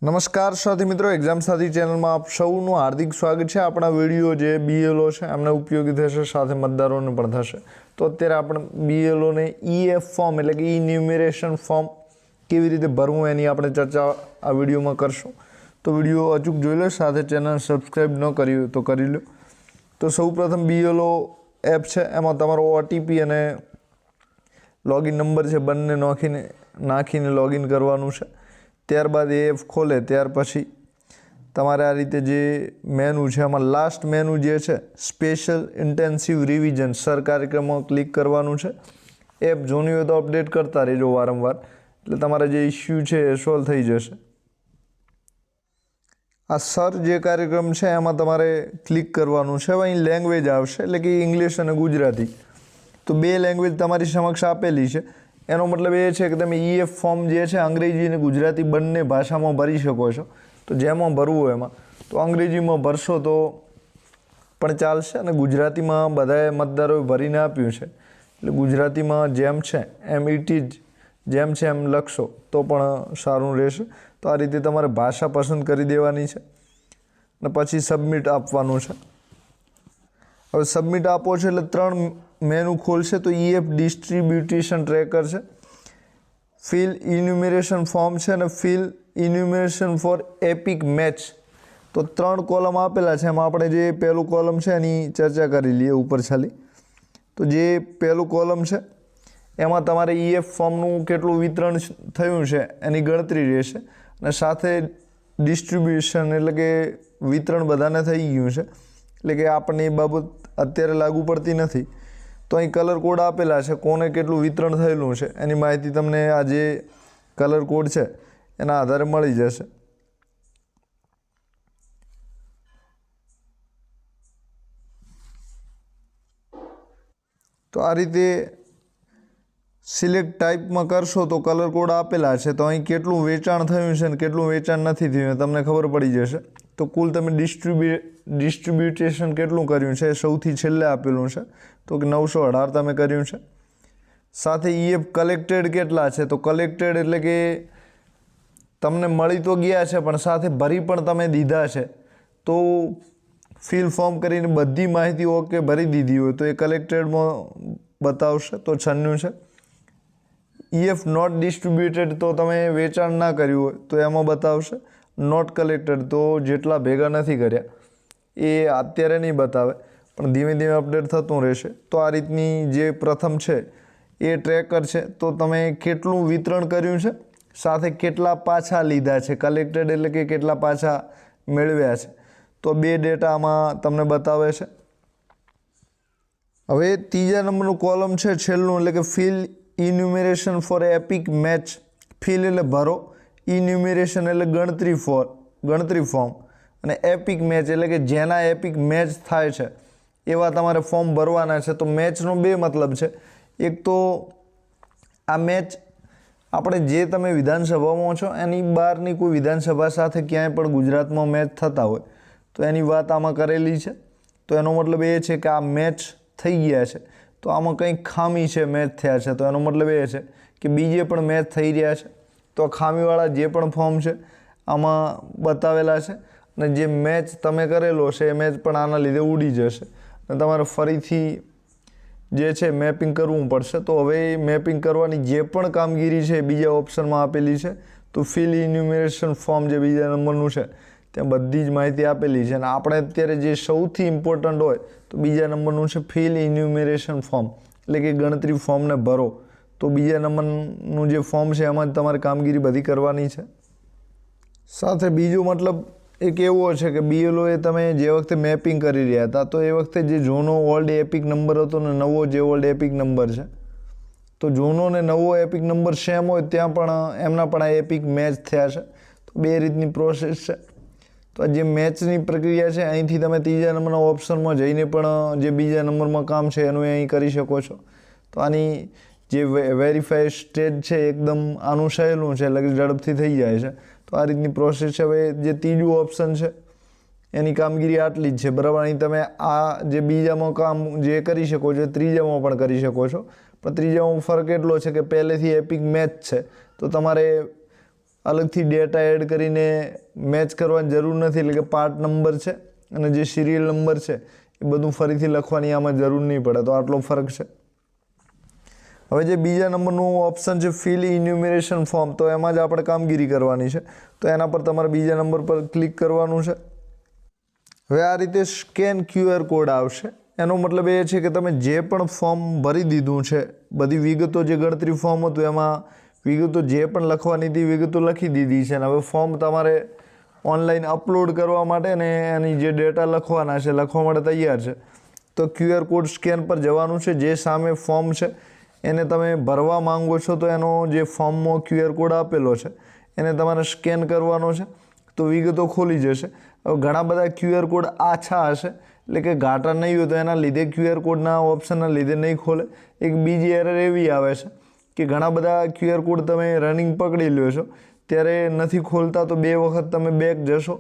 નમસ્કાર સાથી મિત્રો, એક્ઝામ સાથી ચેનલમાં આપ સૌનું હાર્દિક સ્વાગત છે। આપણા વિડીયો જે બીએલઓ છે એમને ઉપયોગી થશે, સાથે મતદારોને પણ થશે। તો અત્યારે આપણે બીએલઓને ઈએફ ફોર્મ એટલે કે ઇન્યુમરેશન ફોર્મ કેવી રીતે ભરવું એની આપણે ચર્ચા આ વિડીયોમાં કરશું। તો વિડીયો અચૂક જોઈ લો, સાથે ચેનલ સબસ્ક્રાઈબ ન કરી હોય તો કરી લો। તો સૌપ્રથમ બીએલઓ એપ છે, એમાં તમારો ઓટીપી અને લોગિન નંબર છે બંને નાખીને લોગિન કરવાનું છે। ત્યારબાદ એ એપ ખોલે ત્યાર પછી તમારે આ રીતે જે મેનુ છે એમાં લાસ્ટ મેનુ જે છે સ્પેશિયલ ઇન્ટેન્સિવ રિવિઝન સર કાર્યક્રમમાં ક્લિક કરવાનું છે। એપ જૂની હોય તો અપડેટ કરતા રહેજો વારંવાર, એટલે તમારા જે ઇસ્યુ છે એ સોલ્વ થઈ જશે। આ સર જે કાર્યક્રમ છે એમાં તમારે ક્લિક કરવાનું છે। હવે અહીં લેંગ્વેજ આવશે, એટલે કે ઇંગ્લિશ અને ગુજરાતી, તો બે લેંગ્વેજ તમારી સમક્ષ આપેલી છે। એનો મતલબ એ છે કે તમે ઈએફ ફોર્મ જે છે અંગ્રેજી અને ગુજરાતી બંને ભાષામાં ભરી શકો છો। તો જેમાં ભરવું હોય એમાં, તો અંગ્રેજીમાં ભરશો તો પણ ચાલશે, અને ગુજરાતીમાં બધાએ મતદારોએ ભરીને આપ્યું છે, એટલે ગુજરાતીમાં જેમ છે એમ ઇટ ઇઝ જેમ છે એમ લખશો તો પણ સારું રહેશે। તો આ રીતે તમારે ભાષા પસંદ કરી દેવાની છે અને પછી સબમિટ આપવાનું છે। હવે સબમિટ આપો છો એટલે ત્રણ મેનુ ખોલશે। તો ઈએફ ડિસ્ટ્રીબ્યુટેશન ટ્રેકર છે, ફિલ ઇન્યુમરેશન ફોર્મ છે અને fill enumeration for EPIC match. તો ત્રણ કોલમ આપેલા છે, એમાં આપણે જે પહેલું કોલમ છે એની ચર્ચા કરી લઈએ ઉપર છાલી। તો જે પહેલું કોલમ છે એમાં તમારે ઈએફ ફોર્મનું કેટલું વિતરણ થયું છે એની ગણતરી રહેશે, અને સાથે ડિસ્ટ્રીબ્યુશન એટલે કે વિતરણ બધાને થઈ ગયું છે, એટલે કે આપણને એ બાબત અત્યારે લાગુ પડતી નથી। તો અહીં કલર કોડ આપેલા છે, કોને કેટલું વિતરણ થયેલું છે એની માહિતી તમને આ જે કલર કોડ છે એના આધારે મળી જશે। તો આ રીતે સિલેક્ટ ટાઈપમાં કરશો તો કલર કોડ આપેલા છે, તો અહીં કેટલું વેચાણ થયું છે અને કેટલું વેચાણ નથી થયું તમને ખબર પડી જશે। તો કુલ તમે ડિસ્ટ્રીબ્યુટેશન કેટલું કર્યું છે એ સૌથી છેલ્લે આપેલું છે, તો કે 918 તમે કર્યું છે। સાથે ઈએફ કલેક્ટેડ કેટલા છે, તો કલેક્ટેડ એટલે કે તમને મળી તો ગયા છે પણ સાથે ભરી પણ તમે દીધા છે। તો ફિલ ફોર્મ કરીને બધી માહિતી ઓકે ભરી દીધી હોય તો એ કલેક્ટેડમાં બતાવશે, તો 96 છે। ઈએફ નોટ ડિસ્ટ્રીબ્યુટેડ તો તમે વેચાણ ના કર્યું હોય તો એમાં બતાવશે। નોટ કલેક્ટેડ તો જેટલા ભેગા નથી કર્યા એ અત્યારે નહીં બતાવે, પણ ધીમે ધીમે અપડેટ થતું રહેશે। તો આ રીતની જે પ્રથમ છે એ ટ્રેકર છે, તો તમે કેટલું વિતરણ કર્યું છે સાથે કેટલા પાછા લીધા છે, કલેક્ટેડ એટલે કે કેટલા પાછા મેળવ્યા છે, તો બે ડેટા આમાં તમને બતાવે છે। હવે ત્રીજા નંબરનું કોલમ છે છેલ્લું, એટલે કે fill enumeration for EPIC match. Fill એટલે ભરો, ઇન્યુમરેશન એટલે ગણતરી ફોર્મ, અને એપિક મેચ એટલે કે જેના એપિક મેચ થાય છે એવા તમારે ફોર્મ ભરવાના છે। તો મેચનો બે મતલબ છે, એક તો આ મેચ આપણે જે તમે વિધાનસભામાં છો એની બહારની કોઈ વિધાનસભા સાથે ક્યાંય પણ ગુજરાતમાં મેચ થતા હોય તો એની વાત આમાં કરેલી છે। તો એનો મતલબ એ છે કે આ મેચ થઈ ગયા છે, તો આમાં કંઈક ખામી છે, મેચ થયા છે, તો એનો મતલબ એ છે કે બીજે પણ મેચ થઈ રહ્યા છે। તો ખામીવાળા જે પણ ફોર્મ છે આમાં બતાવેલા છે, અને જે મેચ તમે કરેલો છે એ મેચ પણ આના લીધે ઉડી જશે અને તમારે ફરીથી જે છે મેપિંગ કરવું પડશે। તો હવે મેપિંગ કરવાની જે પણ કામગીરી છે બીજા ઓપ્શનમાં આપેલી છે। તો ફિલ ઇન્યુમરેશન ફોર્મ જે બીજા નંબરનું છે ત્યાં બધી જ માહિતી આપેલી છે, અને આપણે અત્યારે જે સૌથી ઇમ્પોર્ટન્ટ હોય તો બીજા નંબરનું છે ફિલ ઇન્યુમરેશન ફોર્મ, એટલે કે ગણતરી ફોર્મને ભરો। તો બીજા નંબરનું જે ફોર્મ છે એમાં જ તમારે કામગીરી બધી કરવાની છે। સાથે બીજો મતલબ એક એવો છે કે બીએલઓએ તમે જે વખતે મેપિંગ કરી રહ્યા હતા તો એ વખતે જે જૂનો ઓલ્ડ એપિક નંબર હતો ને નવો જે ઓલ્ડ એપિક નંબર છે, તો જૂનો ને નવો એપિક નંબર સેમ હોય ત્યાં પણ એમના પણ આ એપિક મેચ થયા છે। તો બે રીતની પ્રોસેસ છે। તો આ જે મેચની પ્રક્રિયા છે અહીંથી તમે ત્રીજા નંબરના ઓપ્શનમાં જઈને પણ જે બીજા નંબરમાં કામ છે એનું અહીં કરી શકો છો। તો આની જે વેરીફાઈ સ્ટેજ છે એકદમ આનું સહેલું છે, એટલે ઝડપથી થઈ જાય છે। તો આ રીતની પ્રોસેસ છે। હવે જે ત્રીજું ઓપ્શન છે એની કામગીરી આટલી જ છે, બરાબર। અહીં તમે આ જે બીજામાં કામ જે કરી શકો છો ત્રીજામાં પણ કરી શકો છો, પણ ત્રીજામાં ફરક એટલો છે કે પહેલેથી એપિક મેચ છે, તો તમારે અલગથી ડેટા એડ કરીને મેચ કરવાની જરૂર નથી, એટલે કે પાર્ટ નંબર છે અને જે સિરિયલ નંબર છે એ બધું ફરીથી લખવાની આમાં જરૂર નહીં પડે. તો આટલો ફરક છે. હવે જે બીજા નંબરનું ઓપ્શન છે ફિલ ઇન્યુમરેશન ફોર્મ, તો એમાં જ આપણે કામગીરી કરવાની છે. તો એના પર તમારે બીજા નંબર પર ક્લિક કરવાનું છે. હવે આ રીતે સ્કેન QR કોડ આવશે. એનો મતલબ એ છે કે તમે જે પણ ફોર્મ ભરી દીધું છે, બધી વિગતો જે ગણતરી ફોર્મ હતું એમાં વિગતો જે પણ લખવાની હતી વિગતો લખી દીધી છે. અને હવે ફોર્મ તમારે ઓનલાઈન અપલોડ કરવા માટે ને એની જે ડેટા લખવાના છે લખવા માટે તૈયાર છે. તો QR કોડ સ્કેન પર જવાનું છે. જે સામે ફોર્મ છે એને તમે ભરવા માંગો છો તો એનો જે ફોર્મમાં QR કોડ આપેલો છે એને તમારે સ્કેન કરવાનો છે, તો વિગતો ખોલી જશે. હવે ઘણા બધા QR કોડ આછા હશે, એટલે કે ઘાટા નહીં હોય તો એના લીધે QR કોડના ઓપ્શનના લીધે નહીં ખોલે. એક બીજી એરર એવી આવે છે કે ઘણા બધા QR કોડ તમે રનિંગ પકડી લ્યો છો ત્યારે નથી ખોલતા, તો 2 વખત તમે બેક જશો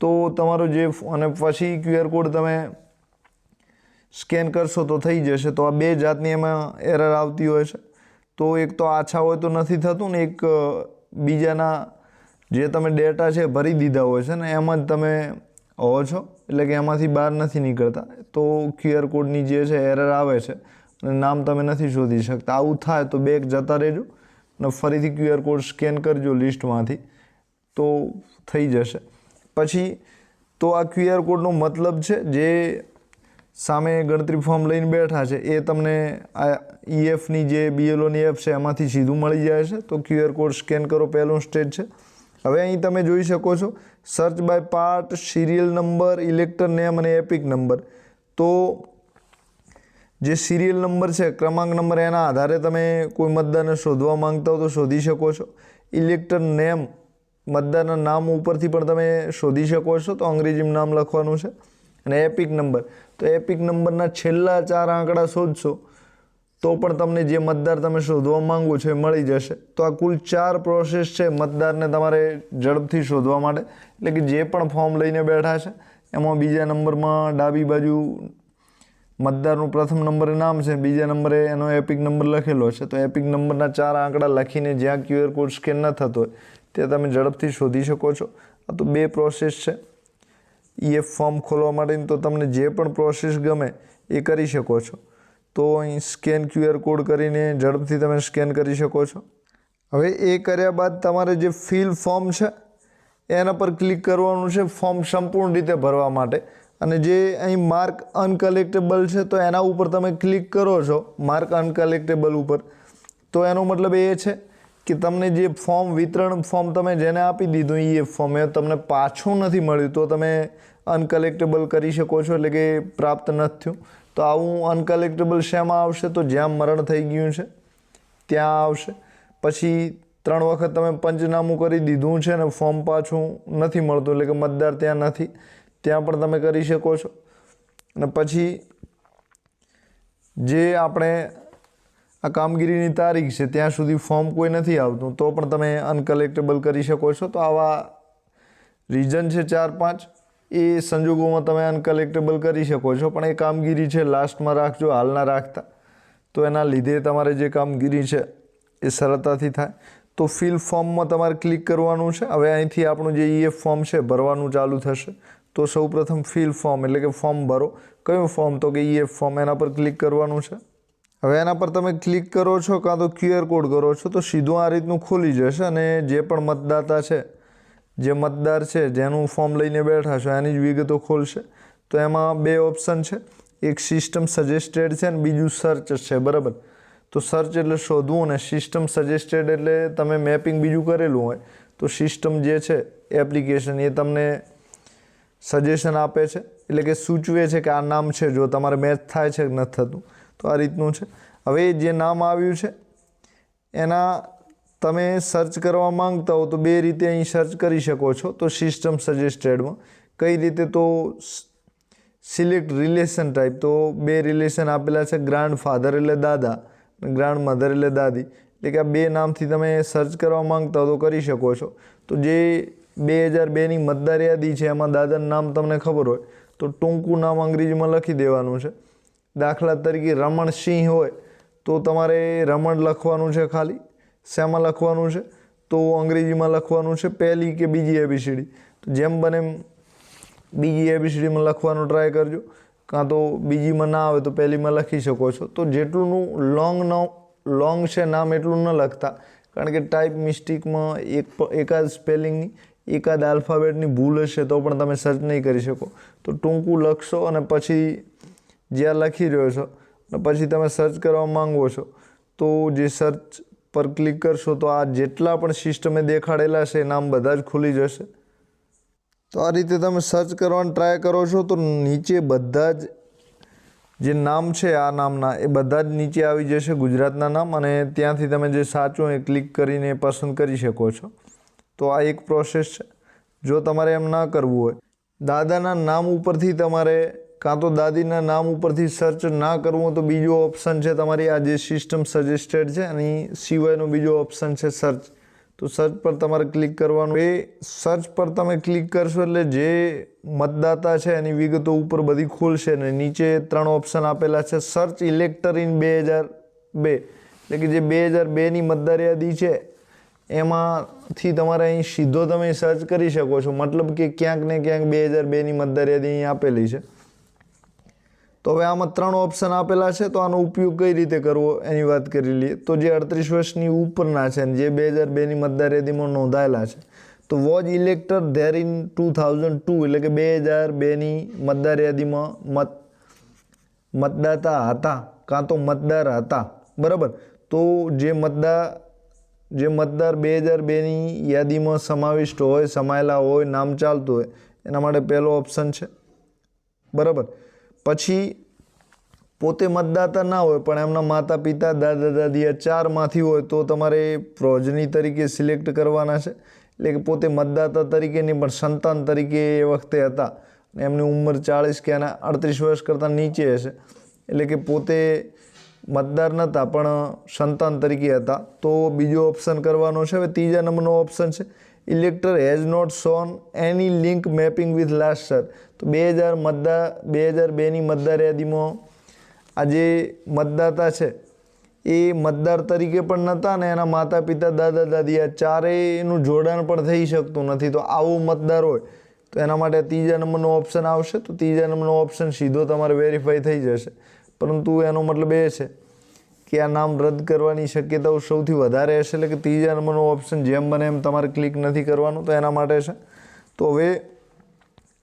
તો તમારો જે અને પછી QR કોડ તમે સ્કેન કરશો તો થઈ જશે. તો આ 2 જાતની એમાં એરર આવતી હોય છે. તો એક તો આછા હોય તો નથી થતું ને એક બીજાના જે તમે ડેટા છે ભરી દીધા હોય છે ને એમાં જ તમે હોવો છો, એટલે કે એમાંથી બહાર નથી નીકળતા, તો QR કોડની જે છે એરર આવે છે અને નામ તમે નથી શોધી શકતા. આવું થાય તો બેક જતા રહેજો અને ફરીથી QR કોડ સ્કેન કરજો લિસ્ટમાંથી, તો થઈ જશે. પછી તો આ QR કોડનો મતલબ છે જે સામે ગણતરી ફોર્મ લઈને બેઠા છે એ તમને આ EFની જે BLOની એપ છે એમાંથી સીધું મળી જાય છે. તો QR કોડ સ્કેન કરો, પહેલું સ્ટેજ છે. હવે અહીં તમે જોઈ શકો છો search by part, serial number, elector name અને એપિક નંબર. તો જે સિરિયલ નંબર છે, ક્રમાંક નંબર, એના આધારે તમે કોઈ મતદારને શોધવા માંગતા હો તો શોધી શકો છો. ઇલેક્ટર નેમ, મતદારના નામ ઉપરથી પણ તમે શોધી શકો છો, તો અંગ્રેજીમાં નામ લખવાનું છે. અને એપિક નંબર, તો એપિક નંબરના છેલ્લા 4 આંકડા શોધશો તો પણ તમને જે મતદાર તમે શોધવા માંગો છો એ મળી જશે. તો આ કુલ 4 પ્રોસેસ છે મતદારને તમારે ઝડપથી શોધવા માટે. એટલે કે જે પણ ફોર્મ લઈને બેઠા છે એમાં બીજા નંબરમાં ડાબી બાજુ મતદારનું પ્રથમ નંબરે નામ છે, બીજા નંબરે એનો એપિક નંબર લખેલો છે. તો એપિક નંબરના 4 આંકડા લખીને જ્યાં QR કોડ સ્કેન ન થતો હોય તે તમે ઝડપથી શોધી શકો છો. આ તો 2 પ્રોસેસ છે EF ફોર્મ ખોલવા માટેની. તો તમને જે પણ પ્રોસેસ ગમે એ કરી શકો છો. તો અહીં સ્કેન QR કોડ કરીને ઝડપથી તમે સ્કેન કરી શકો છો. હવે એ કર્યા બાદ તમારે જે ફિલ ફોર્મ છે એના પર ક્લિક કરવાનું છે ફોર્મ સંપૂર્ણ રીતે ભરવા માટે. અને જે અહીં માર્ક અનકલેક્ટેબલ છે તો એના ઉપર તમે ક્લિક કરો છો, માર્ક અનકલેક્ટેબલ ઉપર. તો એનો મતલબ એ છે કે તમને જે ફોર્મ વિતરણ ફોર્મ તમે જેને આપી દીધું EF ફોર્મ એ તમને પાછું નથી મળ્યું, તો તમે અનકલેક્ટેબલ કરી શકો છો, એટલે કે પ્રાપ્ત નથી થયું. તો આવું અનકલેક્ટેબલ શેમાં આવશે? તો જ્યાં મરણ થઈ ગયું છે ત્યાં આવશે. પછી 3 વખત તમે પંચનામું કરી દીધું છે ને ફોર્મ પાછું નથી મળતું, એટલે કે મતદાર ત્યાં નથી, ત્યાં પણ તમે કરી શકો છો. અને પછી જે આપણે આ કામગીરીની તારીખ છે ત્યાં સુધી ફોર્મ કોઈ નથી આવતું તો પણ તમે અનકલેક્ટેબલ કરી શકો છો. તો આવા રીઝન છે 4-5, એ સંજોગોમાં તમે અનકલેક્ટેબલ કરી શકો છો. પણ એ કામગીરી છે લાસ્ટમાં રાખજો, હાલના રાખતા, તો એના લીધે તમારે જે કામગીરી છે એ સરળતાથી થાય. તો ફિલ ફોર્મમાં તમારે ક્લિક કરવાનું છે. હવે અહીંથી આપણું જે EF ફોર્મ છે ભરવાનું ચાલુ થશે. તો સૌપ્રથમ ફિલ ફોર્મ એટલે કે ફોર્મ ભરો. કયું ફોર્મ? તો કે EF ફોર્મ. એના પર ક્લિક કરવાનું છે. હવે એના પર તમે ક્લિક કરો છો કાં તો QR કોડ કરો છો તો સીધું આ રીતનું ખોલી જશે. અને જે પણ મતદાતા છે, જે મતદાર છે જેનું ફોર્મ લઈને બેઠા છો એની જ વિગતો ખોલશે. તો એમાં 2 ઓપ્શન છે, એક સિસ્ટમ સજેસ્ટેડ છે અને બીજું સર્ચ છે, બરાબર. તો સર્ચ એટલે શોધવું અને સિસ્ટમ સજેસ્ટેડ એટલે તમે મેપિંગ બીજું કરેલું હોય તો સિસ્ટમ જે છે એપ્લિકેશન એ તમને સજેશન આપે છે, એટલે કે સૂચવે છે કે આ નામ છે, જો તમારે મેચ થાય છે કે નથી થતું. તો આ રીતનું છે. હવે જે નામ આવ્યું છે એના તમે સર્ચ કરવા માંગતા હો તો 2 રીતે અહીં સર્ચ કરી શકો છો. તો સિસ્ટમ સજેસ્ટેડમાં કઈ રીતે? તો સિલેક્ટ રિલેશન ટાઈપ. તો 2 રિલેશન આપેલા છે, ગ્રાન્ડ ફાધર એટલે દાદા, ગ્રાન્ડ મધર એટલે દાદી. એટલે કે આ 2 નામથી તમે સર્ચ કરવા માંગતા હો તો કરી શકો છો. તો જે 2002ની મતદાર યાદી છે એમાં દાદાનું નામ તમને ખબર હોય તો ટૂંકું નામ અંગ્રેજીમાં લખી દેવાનું છે. દાખલા તરીકે રમણસિંહ હોય તો તમારે રમણ લખવાનું છે ખાલી. શેમાં લખવાનું છે? તો અંગ્રેજીમાં લખવાનું છે પહેલી કે બીજી એબીસીડી. તો જેમ બને એમ બીજી એબીસીડીમાં લખવાનું ટ્રાય કરજો, કાં તો બીજીમાં ના આવે તો પહેલીમાં લખી શકો છો. તો જેટલુંનું લોંગ છે નામ એટલું ન લખતા, કારણ કે ટાઈપ મિસ્ટેકમાં એકાદ સ્પેલિંગની એકાદ આલ્ફાબેટની ભૂલ હશે તો પણ તમે સર્ચ નહીં કરી શકો. તો ટૂંકું લખશો અને પછી જ્યાં લખી રહ્યો છો અને પછી તમે સર્ચ કરવા માંગો છો તો જે સર્ચ પર ક્લિક કરશો તો આ જેટલા પણ સિસ્ટમે દેખાડેલા છે એ નામ બધા જ ખુલી જશે. તો આ રીતે તમે સર્ચ કરવાનો ટ્રાય કરો છો તો નીચે બધા જ જે નામ છે આ નામના એ બધા જ નીચે આવી જશે, ગુજરાતના નામ, અને ત્યાંથી તમે જે સાચું એ ક્લિક કરીને પસંદ કરી શકો છો. તો આ એક પ્રોસેસ છે. જો તમારે એમ ના કરવું હોય, દાદાના નામ ઉપરથી તમારે કાં તો દાદીના નામ ઉપરથી સર્ચ ના કરવું હોય તો બીજો ઓપ્શન છે તમારી આ જે સિસ્ટમ સજેસ્ટેડ છે એની સિવાયનો બીજો ઓપ્શન છે સર્ચ. તો સર્ચ પર તમારે ક્લિક કરવાનું. એ સર્ચ પર તમે ક્લિક કરશો એટલે જે મતદાતા છે એની વિગતો ઉપર બધી ખુલશે અને નીચે 3 ઓપ્શન આપેલા છે. સર્ચ ઇલેક્ટર ઇન 2002 એટલે કે જે 2002ની મતદાર યાદી છે એમાંથી તમારે અહીં સીધો તમે સર્ચ કરી શકો છો. મતલબ કે ક્યાંક ને ક્યાંક 2002ની મતદાર યાદી અહીં આપેલી છે. તો હવે આમાં 3 ઓપ્શન આપેલા છે, તો આનો ઉપયોગ કઈ રીતે કરવો એની વાત કરી લઈએ. તો જે 38 વર્ષની ઉપરના છે અને જે 2002ની મતદાર યાદીમાં નોંધાયેલા છે, તો વોઝ ઇલેક્ટર ધેર ઇન 2002 એટલે કે 2002ની મતદાર યાદીમાં મતદાતા હતા કાં તો મતદાર હતા, બરાબર. તો જે મતદાર 2002ની યાદીમાં સમાવિષ્ટ હોય, સમાયેલા હોય, નામ ચાલતું હોય એના માટે પહેલો ઓપ્શન છે, બરાબર. પછી પોતે મતદાતા ના હોય પણ એમના માતા પિતા દાદા દાદી આ 4માંથી હોય તો તમારે પ્રોજની તરીકે સિલેક્ટ કરવાના છે. એટલે કે પોતે મતદાતા તરીકે નહીં પણ સંતાન તરીકે એ વખતે હતા, એમની ઉંમર 40 કે એના 38 વર્ષ કરતાં નીચે હશે, એટલે કે પોતે મતદાર નહોતા પણ સંતાન તરીકે હતા, તો બીજો ઓપ્શન કરવાનો છે. હવે ત્રીજા નંબરનો ઓપ્શન છે elector has not shown any link mapping with last SIR. તો 2002ની મતદાર યાદીમાં આ જે મતદાતા છે એ મતદાર તરીકે પણ નહોતા અને એના માતા પિતા દાદા દાદી આ ચારેયનું જોડાણ પણ થઈ શકતું નથી. તો આવો મતદાર હોય તો એના માટે ત્રીજા નંબરનો ઓપ્શન આવશે. તો ત્રીજા નંબરનો ઓપ્શન સીધો તમારે વેરીફાઈ થઈ જશે, પરંતુ એનો મતલબ એ છે કે આ નામ રદ કરવાની શક્યતાઓ સૌથી વધારે હશે. એટલે કે ત્રીજા નંબરનો ઓપ્શન જેમ બને એમ તમારે ક્લિક નથી કરવાનું, તો એના માટે છે. તો હવે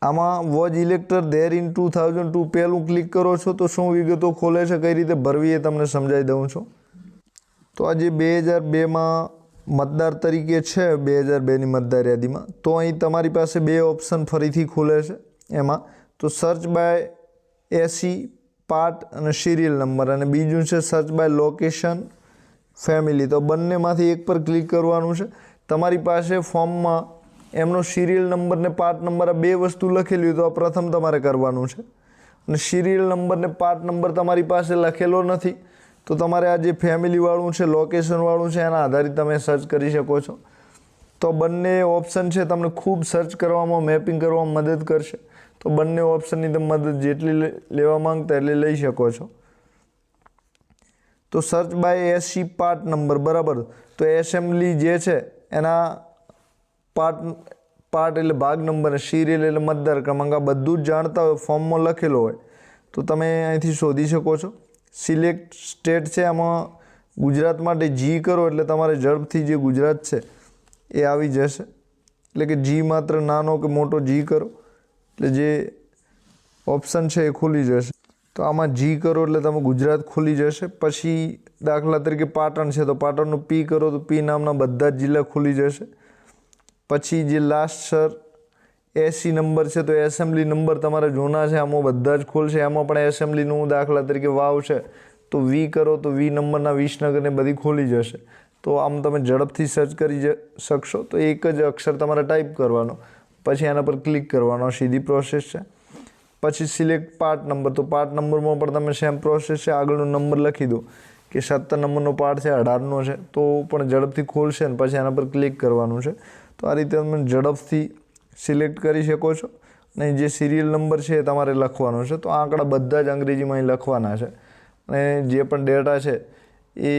આમાં વોઝ ઇલેક્ટર ધેર ઇન 2002 પહેલું ક્લિક કરો છો તો શું વિગતો ખોલે છે, કઈ રીતે ભરવી એ તમને સમજાવી દઉં છું. તો આ જે 2002માં મતદાર તરીકે છે 2002ની મતદાર યાદીમાં, તો અહીં તમારી પાસે 2 ઓપ્શન ફરીથી ખુલે છે એમાં. તો સર્ચ બાય એસી પાર્ટ અને સિરિયલ નંબર, અને બીજું છે સર્ચ બાય લોકેશન ફેમિલી. તો બંનેમાંથી એક પર ક્લિક કરવાનું છે. તમારી પાસે ફોર્મમાં એમનો સિરિયલ નંબર ને પાર્ટ નંબર આ 2 વસ્તુ લખેલી હોય તો આ પ્રથમ તમારે કરવાનું છે, અને સિરિયલ નંબર ને પાર્ટ નંબર તમારી પાસે લખેલો નથી તો તમારે આ જે ફેમિલીવાળું છે, લોકેશનવાળું છે, એના આધારિત તમે સર્ચ કરી શકો છો. તો બંને ઓપ્શન છે તમને ખૂબ સર્ચ કરવામાં, મેપિંગ કરવામાં મદદ કરશે. તો બંને ઓપ્શનની તમે મદદ જેટલી લેવા માંગતા એટલી લઈ શકો છો. તો search by AC part number, બરાબર. તો એસેમ્બલી જે છે એના પાર્ટ એટલે ભાગ નંબર, સિરિયલ એટલે મતદાર ક્રમાંક, આ બધું જ જાણતા હોય, ફોર્મમાં લખેલો હોય તો તમે અહીંથી શોધી શકો છો. સિલેક્ટ સ્ટેટ છે એમાં ગુજરાત માટે જી કરો એટલે તમારે ઝડપથી જે ગુજરાત છે એ આવી જશે. એટલે કે જી માત્ર નાનો કે મોટો જી કરો એટલે જે ઓપ્શન છે એ ખુલી જશે. તો આમાં જી કરો એટલે તમે ગુજરાત ખુલી જશે. પછી દાખલા તરીકે પાટણ છે તો પાટણનું પી કરો તો પી નામના બધા જ જિલ્લા ખુલી જશે. પછી જે લાસ્ટ સર એસી નંબર છે તો એસેમ્બલી નંબર તમારા જૂના છે આમાં બધા જ ખુલશે. એમાં પણ એસેમ્બલીનું દાખલા તરીકે વાવ છે તો વી કરો તો વી નંબરના વિસનગરને બધી ખોલી જશે. તો આમ તમે ઝડપથી સર્ચ કરી શકશો. તો એક જ અક્ષર તમારે ટાઈપ કરવાનો, પછી એના પર ક્લિક કરવાનો, સીધી પ્રોસેસ છે. પછી સિલેક્ટ પાર્ટ નંબર, તો પાર્ટ નંબરમાં પણ તમે સેમ પ્રોસેસ છે, આગળનો નંબર લખી દો કે 17 નંબરનો પાર્ટ છે, 18નો છે, તો પણ ઝડપથી ખોલશે ને પછી એના પર ક્લિક કરવાનું છે. તો આ રીતે તમે ઝડપથી સિલેક્ટ કરી શકો છો. અને જે સિરિયલ નંબર છે એ તમારે લખવાનો છે. તો આ આંકડા બધા જ અંગ્રેજીમાં અહીં લખવાના છે અને જે પણ ડેટા છે એ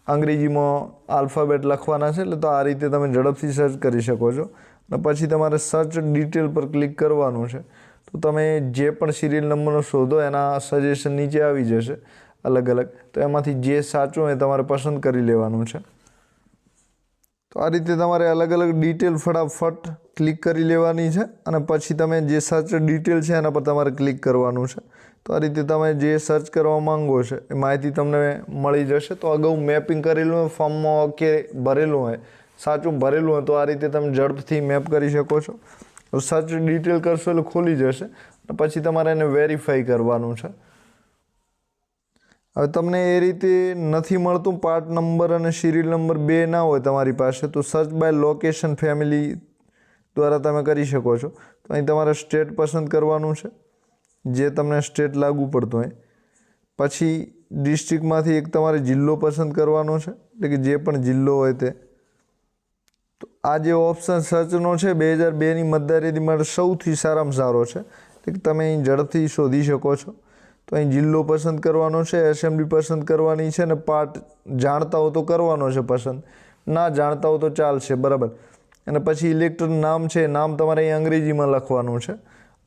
અંગ્રેજીમાં આલ્ફાબેટ લખવાના છે, એટલે તો આ રીતે તમે ઝડપથી સર્ચ કરી શકો છો. અને પછી તમારે સર્ચ ડિટેલ પર ક્લિક કરવાનું છે. તો તમે જે પણ સિરિયલ નંબરનો શોધો એના સજેશન નીચે આવી જશે અલગ અલગ. તો એમાંથી જે સાચું એ તમારે પસંદ કરી લેવાનું છે. તો આ રીતે તમારે અલગ અલગ ડિટેલ ફટાફટ ક્લિક કરી લેવાની છે અને પછી તમે જે સર્ચ ડિટેલ છે એના પર તમારે ક્લિક કરવાનું છે. તો આ રીતે તમે જે સર્ચ કરવા માંગો છો એ માહિતી તમને મળી જશે. તો અગાઉ મેપિંગ કરેલું હોય, ફોર્મમાં કે ભરેલું હોય, સાચું ભરેલું હોય, તો આ રીતે તમે ઝડપથી મેપ કરી શકો છો. સર્ચ ડિટેલ કરશો એટલે ખોલી જશે અને પછી તમારે એને વેરીફાઈ કરવાનું છે. હવે તમને એ રીતે નથી મળતું, પાર્ટ નંબર અને સિરિયલ નંબર બે ના હોય તમારી પાસે, તો સર્ચ બાય લોકેશન ફેમિલી દ્વારા તમે કરી શકો છો. તો અહીં તમારે સ્ટેટ પસંદ કરવાનું છે, જે તમને સ્ટેટ લાગુ પડતું હોય. પછી ડિસ્ટ્રિક્ટમાંથી એક તમારે જિલ્લો પસંદ કરવાનો છે, એટલે કે જે પણ જિલ્લો હોય તે. તો આ જે ઓપ્શન સર્ચનો છે 2002ની મતદાર યાદી માટે સૌથી સારામાં સારો છે, એટલે કે તમે અહીં ઝડપથી શોધી શકો છો. તો અહીં જિલ્લો પસંદ કરવાનો છે, એસેમ્બલી પસંદ કરવાની છે અને પાર્ટ જાણતા હો તો કરવાનો છે પસંદ, ના જાણતા હો તો ચાલશે, બરાબર. અને પછી ઇલેક્ટર નામ છે, નામ તમારે અહીં અંગ્રેજીમાં લખવાનું છે.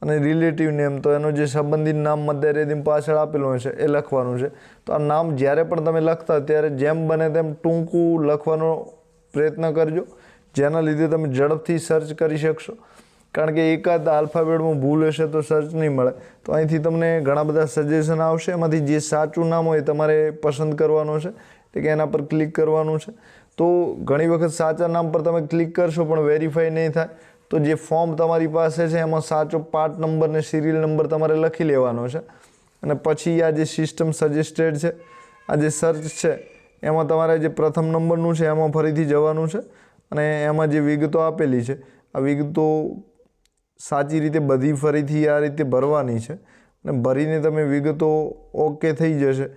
અને રિલેટિવ નેમ, તો એનો જે સંબંધિત નામ મતદાર યાદીમાં પાછળ આપેલું છે એ લખવાનું છે. તો આ નામ જ્યારે પણ તમે લખતા ત્યારે જેમ બને તેમ ટૂંકું લખવાનો પ્રયત્ન કરજો, જેના લીધે તમે ઝડપથી સર્ચ કરી શકશો. કારણ કે એકાદ આલ્ફાબેટમાં ભૂલ હશે તો સર્ચ નહીં મળે. તો અહીંથી તમને ઘણા બધા સજેશન આવશે, એમાંથી જે સાચું નામ હોય તમારે પસંદ કરવાનું છે, એટલે કે એના પર ક્લિક કરવાનું છે. તો ઘણી વખત સાચા નામ પર તમે ક્લિક કરશો પણ વેરીફાઈ નહીં થાય. તો જે ફોર્મ તમારી પાસે છે એમાં સાચો પાર્ટ નંબર ને સિરિયલ નંબર તમારે લખી લેવાનો છે. અને પછી આ જે સિસ્ટમ સજેસ્ટેડ છે, આ જે સર્ચ છે એમાં તમારે જે પ્રથમ નંબરનું છે એમાં ફરીથી જવાનું છે અને એમાં જે વિગતો આપેલી છે આ વિગતો સાચી રીતે બધી ફરીથી આ રીતે ભરવાની છે. અને ભરીને તમે વિગતો ઓકે થઈ જશે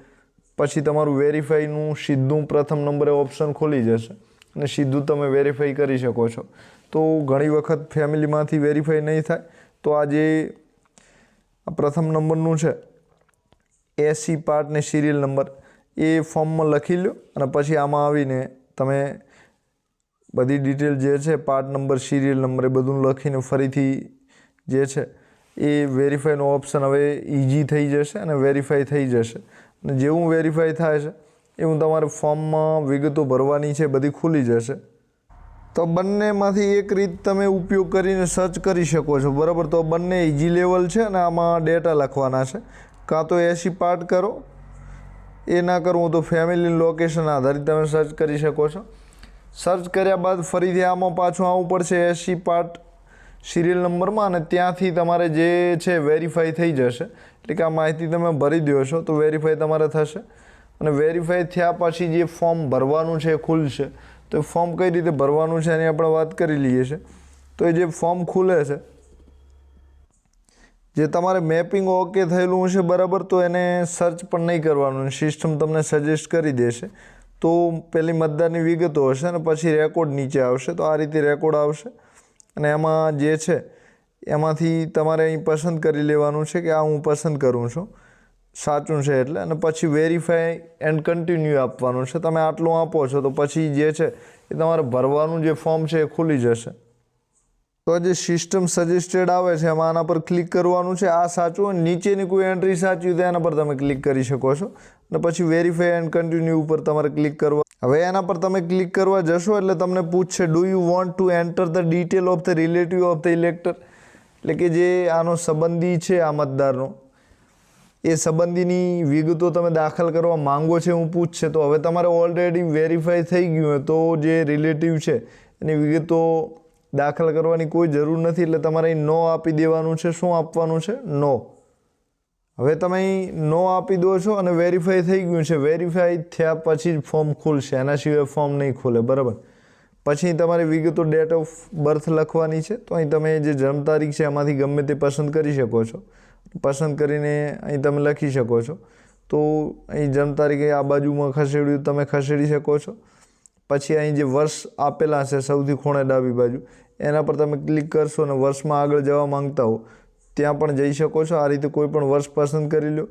પછી તમારું વેરીફાઈનું સીધું પ્રથમ નંબરે ઓપ્શન ખોલી જશે અને સીધું તમે વેરીફાઈ કરી શકો છો. તો ઘણી વખત ફેમિલીમાંથી વેરીફાઈ નહીં થાય, તો આ જે પ્રથમ નંબરનું છે એસી પાર્ટ ને સિરિયલ નંબર એ ફોર્મમાં લખી લો અને પછી આમાં આવીને તમે બધી ડિટેલ જે છે પાર્ટ નંબર, સિરિયલ નંબર એ બધું લખીને ફરીથી જે છે એ વેરીફાઈનો ઓપ્શન હવે ઇઝી થઈ જશે અને વેરીફાઈ થઈ જશે. અને જેવું વેરીફાઈ થાય છે એવું તમારે ફોર્મમાં વિગતો ભરવાની છે બધી ખુલી જશે. તો બંનેમાંથી એક રીત તમે ઉપયોગ કરીને સર્ચ કરી શકો છો, બરાબર. તો બંને ઇઝી લેવલ છે અને આમાં ડેટા લખવાના છે. કાં તો એસી પાર્ટ કરો, એ ના કરવું તો ફેમિલી લોકેશન આધારિત તમે સર્ચ કરી શકો છો. સર્ચ કર્યા બાદ ફરીથી આમાં પાછું આવવું પડશે એસી પાર્ટ સિરિયલ નંબરમાં અને ત્યાંથી તમારે જે છે વેરીફાઈ થઈ જશે. એટલે કે આ માહિતી તમે ભરી દો છો તો વેરીફાઈ તમારે થશે. અને વેરીફાઈ થયા પછી જે ફોર્મ ભરવાનું છે એ ખુલશે. તો એ ફોર્મ કઈ રીતે ભરવાનું છે એની આપણે વાત કરી લઈએ છીએ. તો એ જે ફોર્મ ખુલે છે, જે તમારે મેપિંગ ઓકે થયેલું છે, બરાબર, તો એને સર્ચ પણ નહીં કરવાનું, સિસ્ટમ તમને સજેસ્ટ કરી દેશે. તો પહેલી મતદારની વિગતો હશે અને પછી રેકોર્ડ નીચે આવશે. તો આ રીતે રેકોર્ડ આવશે અને એમાં જે છે એમાંથી તમારે અહીં પસંદ કરી લેવાનું છે કે આ હું પસંદ કરું છું, સાચું છે એટલે. અને પછી વેરીફાઈ એન્ડ કન્ટિન્યુ આપવાનું છે. તમે આટલું આપો છો તો પછી જે છે એ તમારે ભરવાનું જે ફોર્મ છે એ ખુલી જશે. તો જે સિસ્ટમ સજેસ્ટેડ આવે છે એમાં આના પર ક્લિક કરવાનું છે. આ સાચું હોય, નીચેની કોઈ એન્ટ્રી સાચી હોય તો એના પર તમે ક્લિક કરી શકો છો. અને પછી વેરીફાઈ એન્ડ કન્ટિન્યુ ઉપર તમારે ક્લિક કરવા. હવે એના પર તમે ક્લિક કરવા જશો એટલે તમને પૂછશે do you want to enter the detail of the relative of the elector, એટલે કે જે આનો સંબંધી છે આ મતદારનો, એ સંબંધીની વિગતો તમે દાખલ કરવા માંગો છો એવું પૂછશે. તો હવે તમારે ઓલરેડી વેરીફાઈ થઈ ગયું હોય તો જે રિલેટિવ છે એની વિગતો દાખલ કરવાની કોઈ જરૂર નથી. એટલે તમારે અહીં નો આપી દેવાનું છે. શું આપવાનું છે? નો. હવે તમે અહીં નો આપી દો છો અને વેરીફાઈ થઈ ગયું છે. વેરીફાઈ થયા પછી જ ફોર્મ ખુલશે, એના સિવાય ફોર્મ નહીં ખુલે, બરાબર. પછી તમારી વિગતો ડેટ ઓફ બર્થ લખવાની છે. તો અહીં તમે જે જન્મ તારીખ છે એમાંથી ગમે તે પસંદ કરી શકો છો. પસંદ કરીને અહીં તમે લખી શકો છો. તો અહીં જન્મ તારીખે આ બાજુમાં ખસેડ્યું તમે ખસેડી શકો છો. પછી અહીં જે વર્ષ આપેલા છે સૌથી ખૂણે ડાબી બાજુ એના પર તમે ક્લિક કરશો અને વર્ષમાં આગળ જવા માંગતા હો ત્યાં પણ જઈ શકો છો. આ રીતે કોઈ પણ વર્ષ પસંદ કરી લો.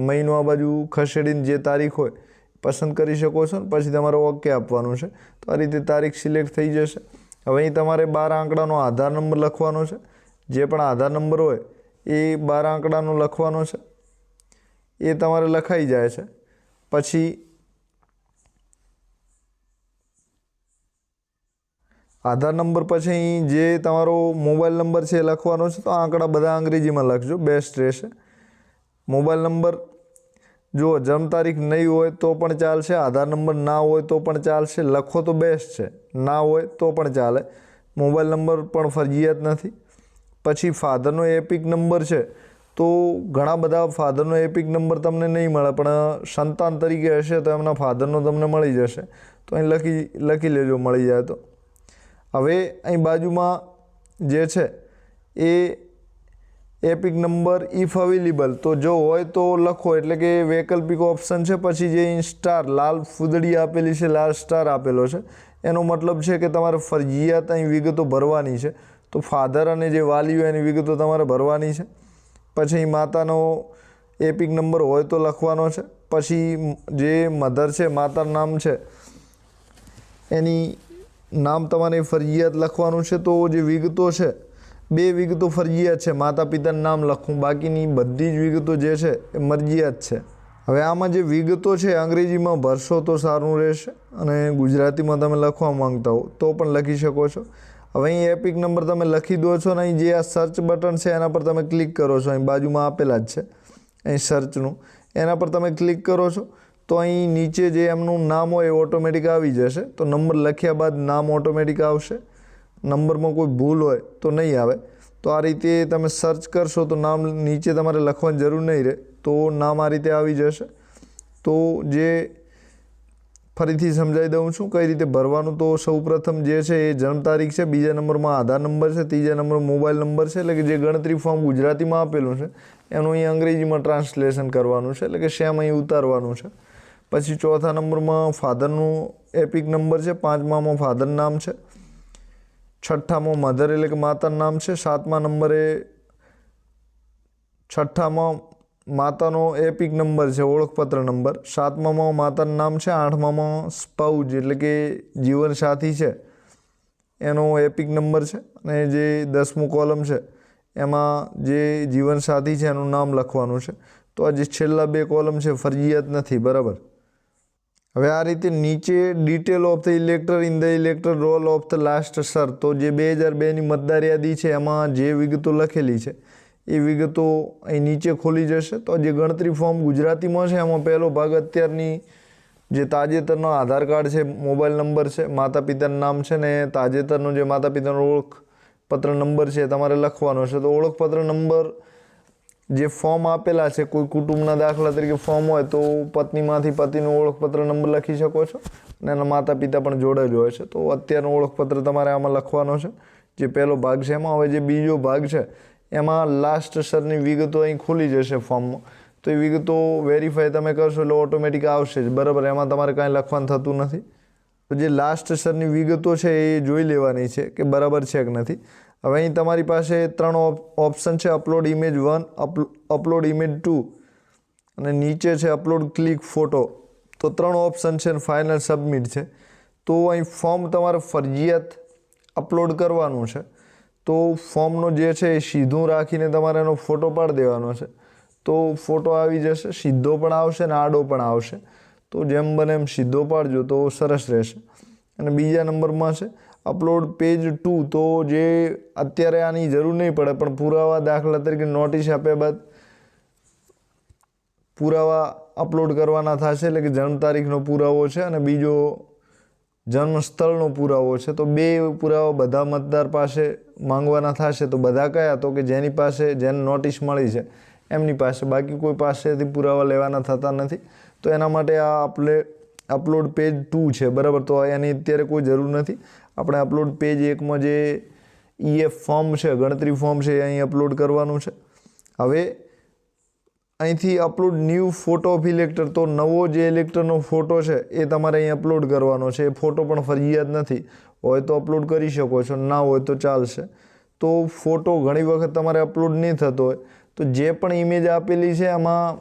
મહિનો આ બાજુ ખસેડીને જે તારીખ હોય પસંદ કરી શકો છો ને પછી તમારે ઓકે આપવાનું છે. તો આ રીતે તારીખ સિલેક્ટ થઈ જશે. હવે અહીં તમારે 12 આંકડાનો આધાર નંબર લખવાનો છે. જે પણ આધાર નંબર હોય એ 12 આંકડાનો લખવાનો છે. એ તમારે લખાઈ જાય છે. પછી આધાર નંબર પછી અહીં જે તમારો મોબાઈલ નંબર છે એ લખવાનો છે. તો આંકડા બધા અંગ્રેજીમાં લખજો, બેસ્ટ રહેશે. મોબાઈલ નંબર જો જન્મ તારીખ નહીં હોય તો પણ ચાલશે, આધાર નંબર ના હોય તો પણ ચાલશે. લખો તો બેસ્ટ છે, ના હોય તો પણ ચાલે. મોબાઈલ નંબર પણ ફરજિયાત નથી. પછી ફાધરનો એપિક નંબર છે. તો ઘણા બધા ફાધરનો એપિક નંબર તમને નહીં મળે, પણ સંતાન તરીકે હશે તો એમના ફાધરનો તમને મળી જશે. તો અહીં લખી લેજો મળી જાય તો. હવે અહીં બાજુમાં જે છે એ એપિક નંબર ઇફ અવેલેબલ, તો જો હોય તો લખો, એટલે કે વૈકલ્પિક ઓપ્શન છે. પછી જે સ્ટાર લાલ ફૂદડી આપેલી છે, લાલ સ્ટાર આપેલો છે, એનો મતલબ છે કે તમારે ફરજિયાત અહીં વિગતો ભરવાની છે. તો ફાધર અને જે વાલીઓ એની વિગતો તમારે ભરવાની છે. પછી માતાનો એપિક નંબર હોય તો લખવાનો છે. પછી જે મધર છે, માતાનું નામ છે, એની નામ તમારે ફરજિયાત લખવાનું છે. તો જે વિગતો છે 2 વિગતો ફરજિયાત છે, માતા પિતાનું નામ લખવું, બાકીની બધી જ વિગતો જે છે એ મરજિયાત છે. હવે આમાં જે વિગતો છે અંગ્રેજીમાં ભરશો તો સારું રહેશે, અને ગુજરાતીમાં તમે લખવા માંગતા હો તો પણ લખી શકો છો. હવે અહીં એપિક નંબર તમે લખી દો છો ને અહીં જે આ સર્ચ બટન છે એના પર તમે ક્લિક કરો છો. અહીં બાજુમાં આપેલા જ છે અહીં સર્ચનું, એના પર તમે ક્લિક કરો છો તો અહીં નીચે જે એમનું નામ હોય એ ઓટોમેટિક આવી જશે. તો નંબર લખ્યા બાદ નામ ઓટોમેટિક આવશે. નંબરમાં કોઈ ભૂલ હોય તો નહીં આવે. તો આ રીતે તમે સર્ચ કરશો તો નામ નીચે તમારે લખવાની જરૂર નહીં રહે, તો નામ આ રીતે આવી જશે. તો જે ફરીથી સમજાવી દઉં છું કઈ રીતે ભરવાનું. તો સૌપ્રથમ જે છે એ જન્મ તારીખ છે, બીજા નંબરમાં આધાર નંબર છે, ત્રીજા નંબરમાં મોબાઈલ નંબર છે. એટલે કે જે ગણતરી ફોર્મ ગુજરાતીમાં આપેલું છે એનું અહીં અંગ્રેજીમાં ટ્રાન્સલેશન કરવાનું છે, એટલે કે સેમ અહીં ઉતારવાનું છે. પછી ચોથા નંબરમાં ફાધરનું એપિક નંબર છે, પાંચમામાં ફાધરનું નામ છે, છઠ્ઠામાં મધર એટલે કે માતાનું નામ છે, છઠ્ઠામાં માતાનો એપિક નંબર છે, ઓળખપત્ર નંબર, સાતમામાં માતાનું નામ છે, આઠમામાં સ્પાઉસ એટલે કે જીવનસાથી છે એનો એપિક નંબર છે, અને જે 10મું કોલમ છે એમાં જે જીવનસાથી છે એનું નામ લખવાનું છે. તો આ જે છેલ્લા 2 કોલમ છે ફરજિયાત નથી, બરાબર. હવે આ રીતે નીચે detail of the elector in the elector roll of the last SIR, તો જે 2002ની મતદાર યાદી છે એમાં જે વિગતો લખેલી છે એ વિગતો અહીં નીચે ખોલી જશે. તો જે ગણતરી ફોર્મ ગુજરાતીમાં છે એમાં પહેલો ભાગ અત્યારની જે તાજેતરનો આધાર કાર્ડ છે, મોબાઈલ નંબર છે, માતા પિતાનું નામ છે, ને તાજેતરનો જે માતા પિતાનો ઓળખપત્ર નંબર છે તમારે લખવાનો છે. તો ઓળખપત્ર નંબર જે ફોર્મ આપેલા છે, કોઈ કુટુંબના દાખલા તરીકે ફોર્મ હોય તો પત્નીમાંથી પતિનો ઓળખપત્ર નંબર લખી શકો છો, અને એના માતા પિતા પણ જોડેલો હોય છે. તો અત્યારનો ઓળખપત્ર તમારે આમાં લખવાનો છે, જે પહેલો ભાગ છે એમાં. હવે જે બીજો ભાગ છે એમાં લાસ્ટ સરની વિગતો અહીં ખુલી જશે ફોર્મમાં. તો એ વિગતો વેરીફાઈ તમે કરશો એટલે ઓટોમેટિક આવશે જ, બરાબર. એમાં તમારે કાંઈ લખવાનું થતું નથી. તો જે લાસ્ટ સરની વિગતો છે એ જોઈ લેવાની છે કે બરાબર છે કે નથી. હવે અહીં તમારી પાસે 3 ઓપ્શન છે, અપલોડ ઇમેજ 1, અપલોડ ઇમેજ 2 અને નીચે છે અપલોડ ક્લિક ફોટો. તો 3 ઓપ્શન છે, ફાઇનલ સબમિટ છે. તો અહીં ફોર્મ તમારે ફરજિયાત અપલોડ કરવાનું છે. તો ફોર્મનો જે છે એ સીધું રાખીને તમારે એનો ફોટો પાડી દેવાનો છે. તો ફોટો આવી જશે, સીધો પણ આવશે ને આડો પણ આવશે. તો જેમ બને એમ સીધો પાડજો તો સરસ રહેશે. અને બીજા નંબરમાં છે અપલોડ પેજ 2. તો જે અત્યારે આની જરૂર નહીં પડે, પણ પુરાવા દાખલા તરીકે નોટિસ આપ્યા બાદ પુરાવા અપલોડ કરવાના થશે, એટલે કે જન્મ તારીખનો પુરાવો છે અને બીજો જન્મ સ્થળનો પુરાવો છે. તો 2 પુરાવા બધા મતદાર પાસે માંગવાના થશે. તો બધા કયા? તો કે જેની પાસે, જેને નોટિસ મળી છે એમની પાસે, બાકી કોઈ પાસેથી પુરાવા લેવાના થતા નથી. તો એના માટે આ અપલોડ પેજ 2 છે, બરાબર. તો એની અત્યારે કોઈ જરૂર નથી. આપણે અપલોડ પેજ 1માં જે EF ફોર્મ છે, ગણતરી ફોર્મ છે, એ અહીં અપલોડ કરવાનું છે. હવે અહીંથી upload new photo of elector. તો નવો જે ઇલેક્ટરનો ફોટો છે એ તમારે અહીં અપલોડ કરવાનો છે. એ ફોટો પણ ફરજિયાત નથી, હોય તો અપલોડ કરી શકો છો, ના હોય તો ચાલશે. તો ફોટો ઘણી વખત તમારે અપલોડ નહીં થતો હોય તો જે પણ ઇમેજ આપેલી છે એમાં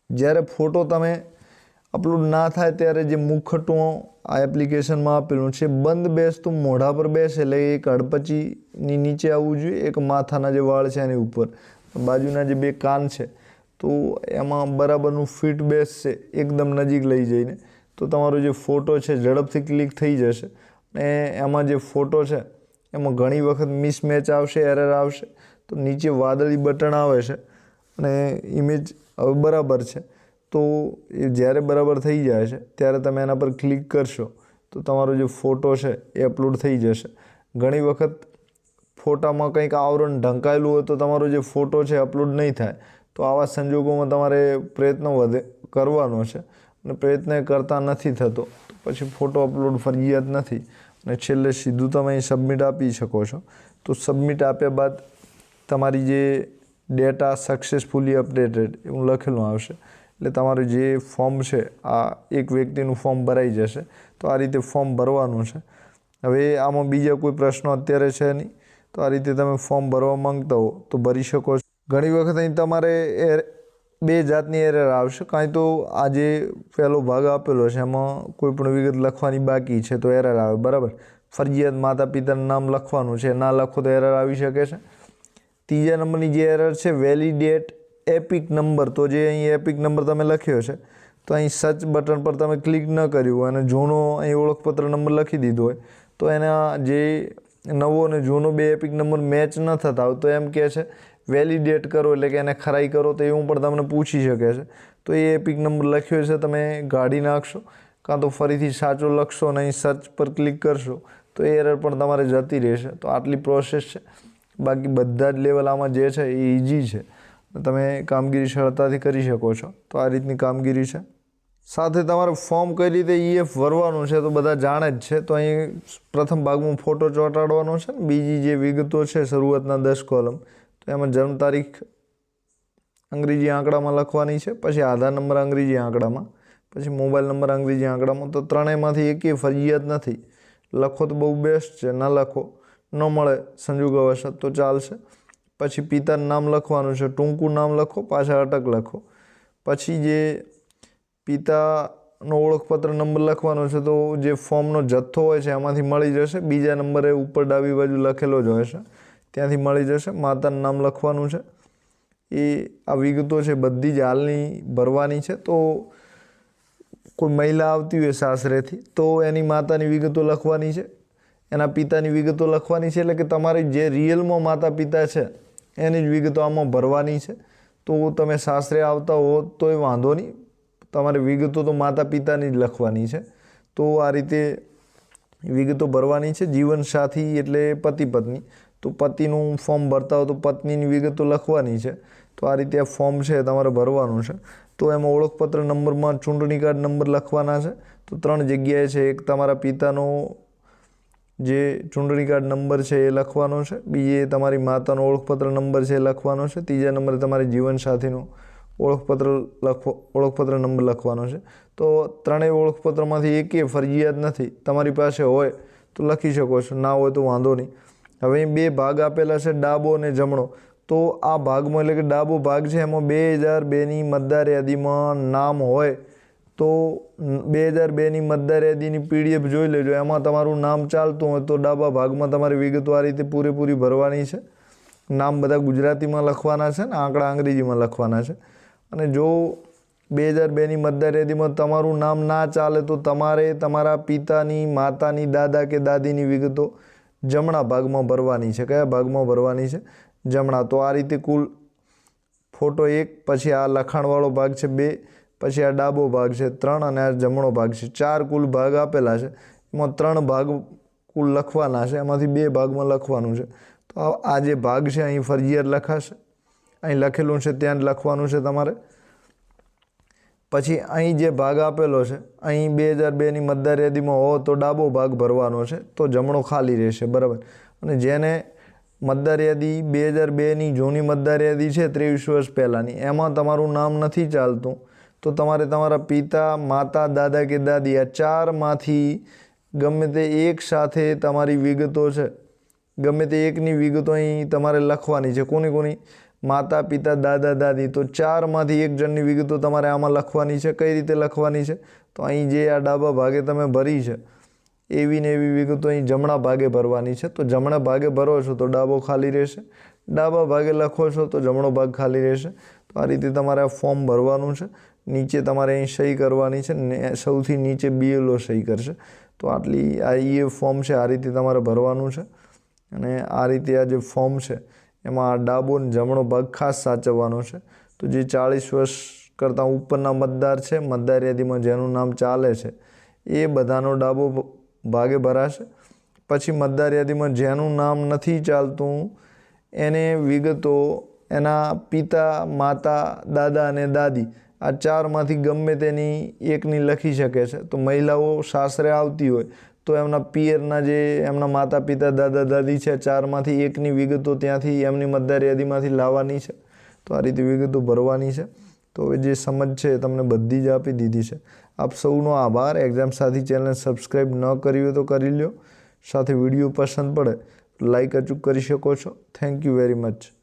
જ્યારે ફોટો તમે અપલોડ ના થાય ત્યારે જે મુખટું આ એપ્લિકેશનમાં આપેલું છે બંધ બેસતું મોઢા પર બેસે, એટલે એક હડપચીની નીચે આવવું જોઈએ, એક માથાના જે વાળ છે એની ઉપર, બાજુના જે બે કાન છે તો એમાં બરાબરનું ફિટ બેસશે એકદમ નજીક લઈ જઈને, તો તમારો જે ફોટો છે ઝડપથી ક્લિક થઈ જશે. અને એમાં જે ફોટો છે એમાં ઘણી વખત મિસમેચ આવશે, એરર આવશે, તો નીચે વાદળી બટન આવે છે અને ઇમેજ હવે બરાબર છે. તો એ જ્યારે બરાબર થઈ જાય છે ત્યારે તમે એના પર ક્લિક કરશો તો તમારો જે ફોટો છે એ અપલોડ થઈ જશે. ઘણી વખત ફોટામાં કંઈક આવરણ ઢંકાયેલું હોય તો તમારો જે ફોટો છે અપલોડ નહીં થાય. તો આવા સંજોગોમાં તમારે પ્રયત્ન કરવાનો છે, અને પ્રયત્ન કરતા નથી થતો તો પછી ફોટો અપલોડ ફરજિયાત નથી. અને છેલ્લે સીધું તમે અહીં સબમિટ આપી શકો છો. તો સબમિટ આપ્યા બાદ તમારી જે ડેટા સક્સેસફુલી અપડેટેડ એવું લખેલું આવશે, એટલે તમારું જે ફોર્મ છે આ એક વ્યક્તિનું ફોર્મ ભરાઈ જશે. તો આ રીતે ફોર્મ ભરવાનું છે. હવે આમાં બીજા કોઈ પ્રશ્નો અત્યારે છે નહીં, તો આ રીતે તમે ફોર્મ ભરવા માંગતા હો તો ભરી શકો છો. ઘણી વખત અહીં તમારે બે જાતની એરર આવશે. કાંઈ તો આ જે પહેલો ભાગ આપેલો છે એમાં કોઈ પણ વિગત લખવાની બાકી છે તો એરર આવે, બરાબર. ફરજિયાત માતા પિતાનું નામ લખવાનું છે, ના લખો તો એરર આવી શકે છે. ત્રીજા નંબરની જે એરર છે વેલિડેટ એપિક નંબર, તો જે અહીં એપિક નંબર તમે લખ્યો છે તો અહીં સર્ચ બટન પર તમે ક્લિક ન કર્યું હોય અને જૂનો અહીં ઓળખપત્ર નંબર લખી દીધો હોય તો એના જે નવો અને જૂનો બે એપિક નંબર મેચ ન થતા હોય તો એમ કહે છે વેલિડેટ કરો, એટલે કે એને ખરાઈ કરો, તો એવું પણ તમને પૂછી શકે છે. તો એ એપિક નંબર લખ્યો છે તમે કાઢી નાખશો, કાં તો ફરીથી સાચો લખશો અને અહીં સર્ચ પર ક્લિક કરશો તો એ એરર પણ તમારે જતી રહેશે. તો આટલી પ્રોસેસ છે. બાકી બધા જ લેવલ આમાં જે છે એ ઇઝી છે, તમે કામગીરી સરળતાથી કરી શકો છો. તો આ રીતની કામગીરી છે. સાથે તમારે ફોર્મ કઈ રીતે EF ભરવાનું છે તો બધા જાણે જ છે. તો અહીં પ્રથમ ભાગમાં ફોટો ચોંટાડવાનો છે ને બીજી જે વિગતો છે શરૂઆતના 10 કોલમ, તો એમાં જન્મ તારીખ અંગ્રેજી આંકડામાં લખવાની છે, પછી આધાર નંબર અંગ્રેજી આંકડામાં, પછી મોબાઈલ નંબર અંગ્રેજી આંકડામાં. તો ત્રણેયમાંથી એકેય ફરજિયાત નથી. લખો તો બહુ બેસ્ટ છે, ના લખો, ન મળે સંજોગવશ તો ચાલશે. પછી પિતાનું નામ લખવાનું છે, ટૂંકું નામ લખો, પાછા અટક લખો. પછી જે પિતાનો ઓળખપત્ર નંબર લખવાનો છે તો જે ફોર્મનો જથ્થો હોય છે એમાંથી મળી જશે. બીજા નંબરે ઉપર ડાબી બાજુ લખેલો જ હોય છે, ત્યાંથી મળી જશે. માતાનું નામ લખવાનું છે. એ આ વિગતો છે બધી જ હાલની ભરવાની છે. તો કોઈ મહિલા આવતી હોય સાસરેથી તો એની માતાની વિગતો લખવાની છે, એના પિતાની વિગતો લખવાની છે, એટલે કે તમારી જે રિયલમાં માતા પિતા છે એની જ વિગતો આમાં ભરવાની છે. તો તમે સાસરે આવતા હો તોય વાંધો નહીં, તમારે વિગતો તો માતા પિતાની જ લખવાની છે. તો આ રીતે વિગતો ભરવાની છે. જીવનસાથી એટલે પતિ પત્ની, તો પતિનું ફોર્મ ભરતા હો તો પત્નીની વિગતો લખવાની છે. તો આ રીતે આ ફોર્મ છે તમારે ભરવાનું છે. તો એમાં ઓળખપત્ર નંબરમાં ચૂંટણી કાર્ડ નંબર લખવાના છે. તો 3 જગ્યાએ છે. એક તમારા પિતાનો જે ચૂંટણી કાર્ડ નંબર છે એ લખવાનો છે, બીજે તમારી માતાનો ઓળખપત્ર નંબર છે એ લખવાનો છે, ત્રીજા નંબરે તમારી જીવનસાથીનો ઓળખપત્ર નંબર લખવાનો છે. તો ત્રણેય ઓળખપત્રમાંથી એકેય ફરજિયાત નથી. તમારી પાસે હોય તો લખી શકો છો, ના હોય તો વાંધો નહીં. હવે અહીં 2 ભાગ આપેલા છે, ડાબો અને જમણો. તો આ ભાગમાં એટલે કે ડાબો ભાગ છે એમાં 2002ની મતદાર યાદીમાં નામ હોય તો 2002ની મતદાર યાદીની PDF જોઈ લેજો. એમાં તમારું નામ ચાલતું હોય તો ડાબા ભાગમાં તમારી વિગતો આ રીતે પૂરેપૂરી ભરવાની છે. નામ બધા ગુજરાતીમાં લખવાના છે ને આંકડા અંગ્રેજીમાં લખવાના છે. અને જો 2002ની મતદાર યાદીમાં તમારું નામ ના ચાલે તો તમારે તમારા પિતાની, માતાની, દાદા કે દાદીની વિગતો જમણા ભાગમાં ભરવાની છે. કયા ભાગમાં ભરવાની છે? જમણા. તો આ રીતે કુલ ફોટો 1, પછી આ લખાણવાળો ભાગ છે 2, પછી આ ડાબો ભાગ છે 3 અને આ જમણો ભાગ છે 4 કુલ ભાગ આપેલા છે. એમાં 3 ભાગ કુલ લખવાના છે, એમાંથી 2 ભાગમાં લખવાનું છે. તો આ જે ભાગ છે અહીં ફરજિયાત લખાશે, અહીં લખેલું છે ત્યાં જ લખવાનું છે તમારે. પછી અહીં જે ભાગ આપેલો છે અહીં 2002ની મતદાર યાદીમાં હો તો ડાબો ભાગ ભરવાનો છે, તો જમણો ખાલી રહેશે, બરાબર. અને જેને મતદાર યાદી 2002ની જૂની મતદાર યાદી છે 23 વર્ષ પહેલાંની, એમાં તમારું નામ નથી ચાલતું તો તમારે તમારા પિતા, માતા, દાદા કે દાદી આ 4માંથી ગમે તે એક સાથે તમારી વિગતો છે, ગમે તે એકની વિગતો અહીં તમારે લખવાની છે. કોની માતા પિતા દાદા દાદી, તો 4માંથી એક જણની વિગતો તમારે આમાં લખવાની છે. કઈ રીતે લખવાની છે? તો અહીં જે આ ડાબા ભાગે તમે ભરી છે એવી ને એવી વિગતો અહીં જમણા ભાગે ભરવાની છે. તો જમણા ભાગે ભરો છો તો ડાબો ખાલી રહેશે, ડાબા ભાગે લખો છો તો જમણો ભાગ ખાલી રહેશે. તો આ રીતે તમારે આ ફોર્મ ભરવાનું છે. નીચે તમારે અહીં સહી કરવાની છે ને સૌથી નીચે BLO સહી કરશે. તો આટલી આ એ ફોર્મ છે, આ રીતે તમારે ભરવાનું છે. અને આ રીતે આ જે ફોર્મ છે એમાં આ ડાબો ને જમણો ભાગ ખાસ સાચવવાનો છે. તો જે 40 વર્ષ કરતાં ઉપરના મતદાર છે, મતદાર યાદીમાં જેનું નામ ચાલે છે એ બધાનો ડાબો ભાગે ભરાશે. પછી મતદાર યાદીમાં જેનું નામ નથી ચાલતું એને વિગતો એના પિતા, માતા, દાદા અને દાદી આ 4માંથી ગમે તેની એકની લખી શકે છે. તો મહિલાઓ સાસરે આવતી હોય તો એમના પિયરના જે એમના માતા પિતા, દાદા દાદી છે 4માંથી એકની વિગતો ત્યાંથી એમની મતદાર યાદીમાંથી લાવવાની છે. તો આ રીતે વિગતો ભરવાની છે. તો હવે જે સમજ છે એ તમને બધી જ આપી દીધી છે. આપ સૌનો આભાર. એક્ઝામ સાથી ચેનલને સબસ્ક્રાઈબ ન કરી હોય તો કરી લો. સાથે વિડીયો પસંદ પડે તો લાઈક અચૂક કરી શકો છો. Thank you very much.